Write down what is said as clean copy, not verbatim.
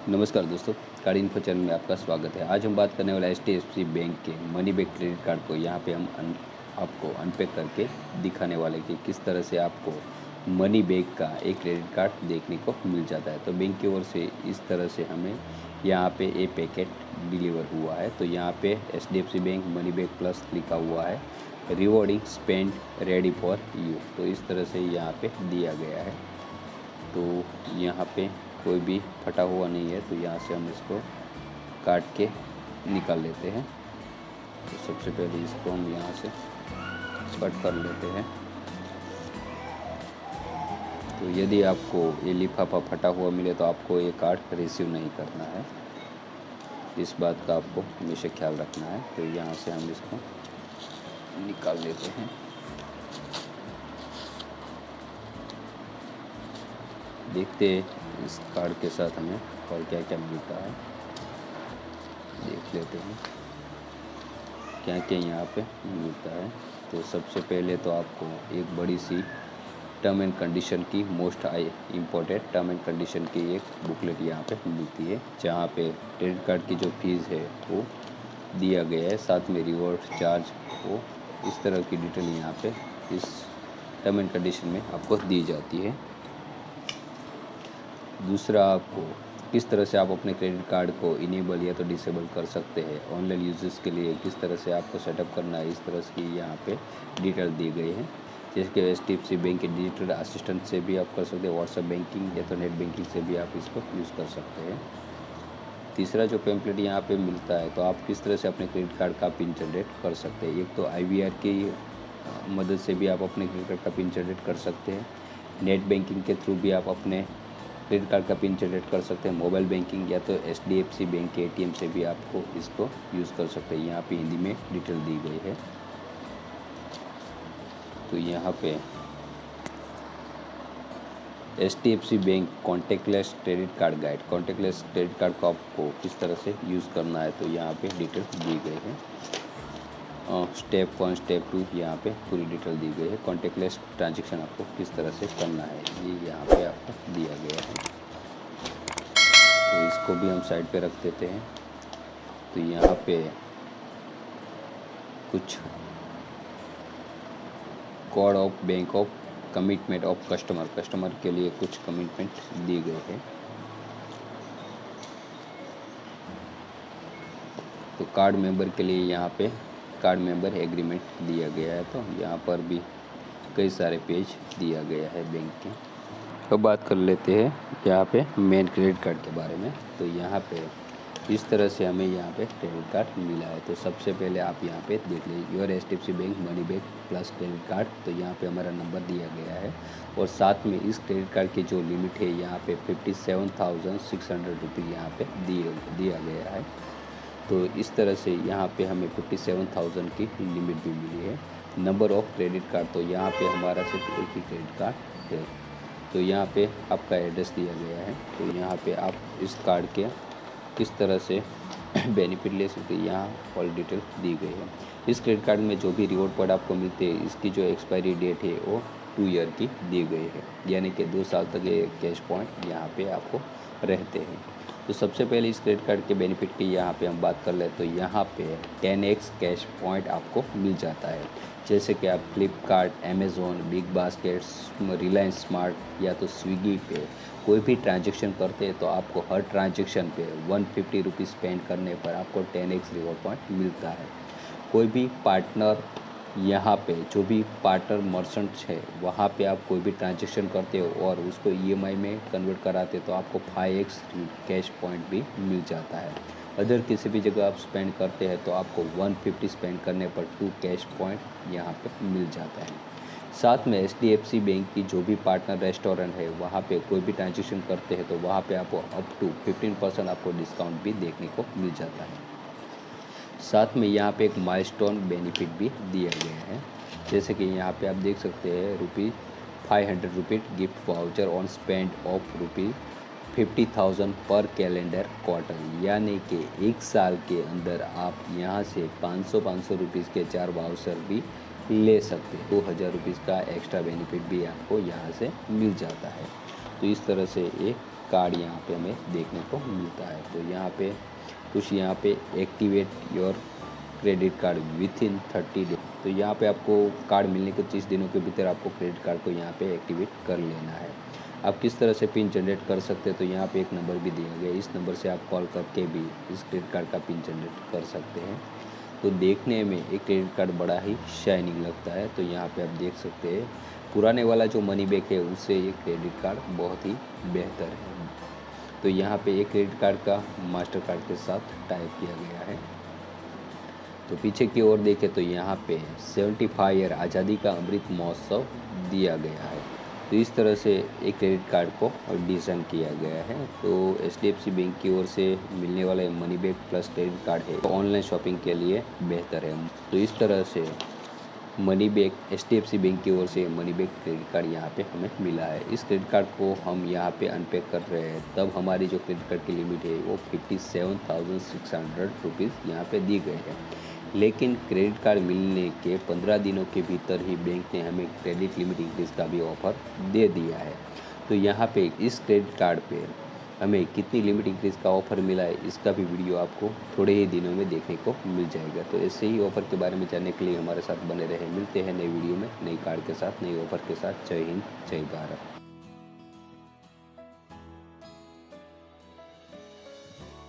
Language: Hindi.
नमस्कार दोस्तों, कार्ड इन्फो चैनल में आपका स्वागत है। आज हम बात करने वाला एचडीएफसी बैंक के मनी बैक क्रेडिट कार्ड को यहाँ पे हम आपको अनपैक करके दिखाने वाले कि किस तरह से आपको मनी बैक का एक क्रेडिट कार्ड देखने को मिल जाता है। तो बैंक की ओर से इस तरह से हमें यहाँ पे ये पैकेट डिलीवर हुआ है। तो यहाँ पे HDFC bank money back plus लिखा हुआ है, rewarding spend ready for you. तो इस तरह से यहाँ पे दिया गया है। तो यहाँ पे कोई भी फटा हुआ नहीं है, तो यहाँ से हम इसको काट के निकाल लेते हैं। तो सबसे पहले इसको हम यहाँ से कट कर लेते हैं। तो यदि आपको ये लिफाफा फटा हुआ मिले तो आपको ये कार्ड रिसीव नहीं करना है, इस बात का आपको हमेशा ख्याल रखना है। तो यहाँ से हम इसको निकाल लेते हैं। देखते हैं इस कार्ड के साथ हमें और क्या क्या मिलता है, देख लेते हैं क्या क्या यहाँ पे मिलता है। तो सबसे पहले तो आपको एक बड़ी सी टर्म एंड कंडीशन की most important term and condition की एक बुकलेट यहाँ पे मिलती है, जहाँ पे क्रेडिट कार्ड की जो फीस है वो दिया गया है, साथ में रिवॉर्ड चार्ज वो इस तरह की डिटेल यहाँ पे इस टर्म एंड कंडीशन में आपको दी जाती है। दूसरा, आपको किस तरह से आप अपने क्रेडिट कार्ड को इनेबल या तो डिसेबल कर सकते हैं, ऑनलाइन यूजेस के लिए किस तरह से आपको सेटअप करना है, इस तरह की यहाँ पे डिटेल दी गई है। जैसे कि एचडीएफसी बैंक के डिजिटल असिस्टेंट से भी आप कर सकते हैं, व्हाट्सएप बैंकिंग या तो नेट बैंकिंग से भी आप इसको यूज़ कर सकते हैं। तीसरा जो पैम्पलेट यहाँ पे मिलता है, तो आप किस तरह से अपने क्रेडिट कार्ड का पिन जनरेट कर सकते हैं। एक तो IVR की मदद से भी आप अपने क्रेडिट कार्ड का पिन जनरेट कर सकते हैं, नेट बैंकिंग के थ्रू भी आप अपने क्रेडिट कार्ड का पिन जनरेट कर सकते हैं, मोबाइल बैंकिंग या तो एचडीएफसी बैंक के ATM से भी आपको इसको यूज़ कर सकते हैं। यहाँ पे हिंदी में डिटेल दी गई है। तो यहाँ पे HDFC bank contact lens credit card guide, contact lens credit card को आपको किस तरह से यूज़ करना है, तो यहाँ पे डिटेल दी गई है। स्टेप 1 स्टेप 2 यहाँ पे पूरी डिटेल दी गई है। कॉन्टेक्टलेस ट्रांजेक्शन आपको किस तरह से करना है ये यहाँ पे आपको दिया गया है। तो इसको भी हम साइड पे रख देते हैं। तो यहाँ पे कुछ code of bank of commitment of customer के लिए कुछ कमिटमेंट दी गई है। तो कार्ड मेंबर के लिए यहाँ पे कार्ड मेंबर एग्रीमेंट दिया गया है। तो यहाँ पर भी कई सारे पेज दिया गया है बैंक के। अब बात कर लेते हैं यहाँ पे मेन क्रेडिट कार्ड के बारे में। तो यहाँ पे इस तरह से हमें यहाँ पे क्रेडिट कार्ड मिला है। तो सबसे पहले आप यहाँ पे देख लीजिए, your HDFC bank money back plus credit card. तो यहाँ पे हमारा नंबर दिया गया है और साथ में इस क्रेडिट कार्ड की जो लिमिट है यहाँ पे 57,600 रुपये यहाँ पे दिया गया है। तो इस तरह से यहाँ पे हमें 57,000 की लिमिट भी मिली है। नंबर ऑफ क्रेडिट कार्ड, तो यहाँ पे हमारा सिर्फ एक ही क्रेडिट कार्ड है। तो यहाँ पे आपका एड्रेस दिया गया है। तो यहाँ पे आप इस कार्ड के किस तरह से बेनिफिट ले सकते हैं, यहाँ ऑल डिटेल दी गई है। इस क्रेडिट कार्ड में जो भी रिवॉर्ड पॉइंट आपको मिलते हैं, इसकी जो एक्सपायरी डेट है वो 2 ईयर की दी गई है, यानी कि 2 साल तक ये कैश पॉइंट यहाँ पे आपको रहते हैं। तो सबसे पहले इस क्रेडिट कार्ड के बेनिफिट की यहाँ पे हम बात कर ले, तो यहाँ पे 10x कैश पॉइंट आपको मिल जाता है। जैसे कि आप Flipkart, Amazon, big baskets, Reliance smart या तो स्विगी पे कोई भी ट्रांजेक्शन करते हैं, तो आपको हर ट्रांजेक्शन पे 150 रुपीज़ स्पेंड करने पर आपको 10x रिवॉर्ड पॉइंट मिलता है। कोई भी पार्टनर यहाँ पे जो भी पार्टनर मर्चेंट्स है वहाँ पे आप कोई भी ट्रांजेक्शन करते हो और उसको EMI में कन्वर्ट कराते हो, तो आपको 5x कैश पॉइंट भी मिल जाता है। अदर किसी भी जगह आप स्पेंड करते हैं तो आपको 150 स्पेंड करने पर 2 कैश पॉइंट यहाँ पे मिल जाता है। साथ में एचडीएफसी बैंक की जो भी पार्टनर रेस्टोरेंट है वहाँ पे कोई भी ट्रांजेक्शन करते हैं तो वहाँ पे आपको अप टू 15% आपको डिस्काउंट भी देखने को मिल जाता है। साथ में यहाँ पे एक माइलस्टोन बेनिफिट भी दिया गया है, जैसे कि यहाँ पे आप देख सकते हैं ₹500 gift voucher on spend of ₹50,000 पर कैलेंडर क्वार्टर, यानी कि एक साल के अंदर आप यहाँ से 500 रुपीज़ के 4 वाउचर भी ले सकते हैं। 2,000 रुपीज़ का एक्स्ट्रा बेनिफिट भी आपको यहाँ से मिल जाता है। तो इस तरह से ये कार्ड यहाँ पे हमें देखने को मिलता है। तो यहाँ पे कुछ यहाँ पे activate your credit card with in 30 day. तो यहाँ पे आपको कार्ड मिलने के 30 दिनों के भीतर आपको क्रेडिट कार्ड को यहाँ पे एक्टिवेट कर लेना है। आप किस तरह से पिन जनरेट कर सकते हैं, तो यहाँ पे एक नंबर भी दिया गया है, इस नंबर से आप कॉल करके भी इस क्रेडिट कार्ड का पिन जनरेट कर सकते हैं। तो देखने में एक क्रेडिट कार्ड बड़ा ही शाइनिंग लगता है। तो यहाँ पे आप देख सकते हैं पुराने वाला जो मनी बैक है उससे ये क्रेडिट कार्ड बहुत ही बेहतर है। तो यहाँ पे एक क्रेडिट कार्ड का मास्टर कार्ड के साथ टाइप किया गया है। तो पीछे की ओर देखें तो यहाँ पे 75 ईयर आज़ादी का अमृत महोत्सव दिया गया है। तो इस तरह से एक क्रेडिट कार्ड को डिज़ाइन किया गया है। तो HDFC बैंक की ओर से मिलने वाले money back plus credit card है, तो ऑनलाइन शॉपिंग के लिए बेहतर है। तो इस तरह से मनी बैक HDFC बैंक की ओर से मनी बैक क्रेडिट कार्ड यहाँ पे हमें मिला है। इस क्रेडिट कार्ड को हम यहाँ पे अनपैक कर रहे हैं, तब हमारी जो क्रेडिट कार्ड की लिमिट है वो 57,600 रुपीज़ यहाँ पे दी गई है। लेकिन क्रेडिट कार्ड मिलने के 15 दिनों के भीतर ही बैंक ने हमें क्रेडिट लिमिट इंक्रीज का भी ऑफ़र दे दिया है। तो यहाँ पे इस क्रेडिट कार्ड पे हमें कितनी लिमिट इंक्रीज का ऑफ़र मिला है, इसका भी वीडियो आपको थोड़े ही दिनों में देखने को मिल जाएगा। तो ऐसे ही ऑफ़र के बारे में जानने के लिए हमारे साथ बने रहें। मिलते हैं नई वीडियो में नई कार्ड के साथ, नई ऑफ़र के साथ। जय हिंद, जय भारत।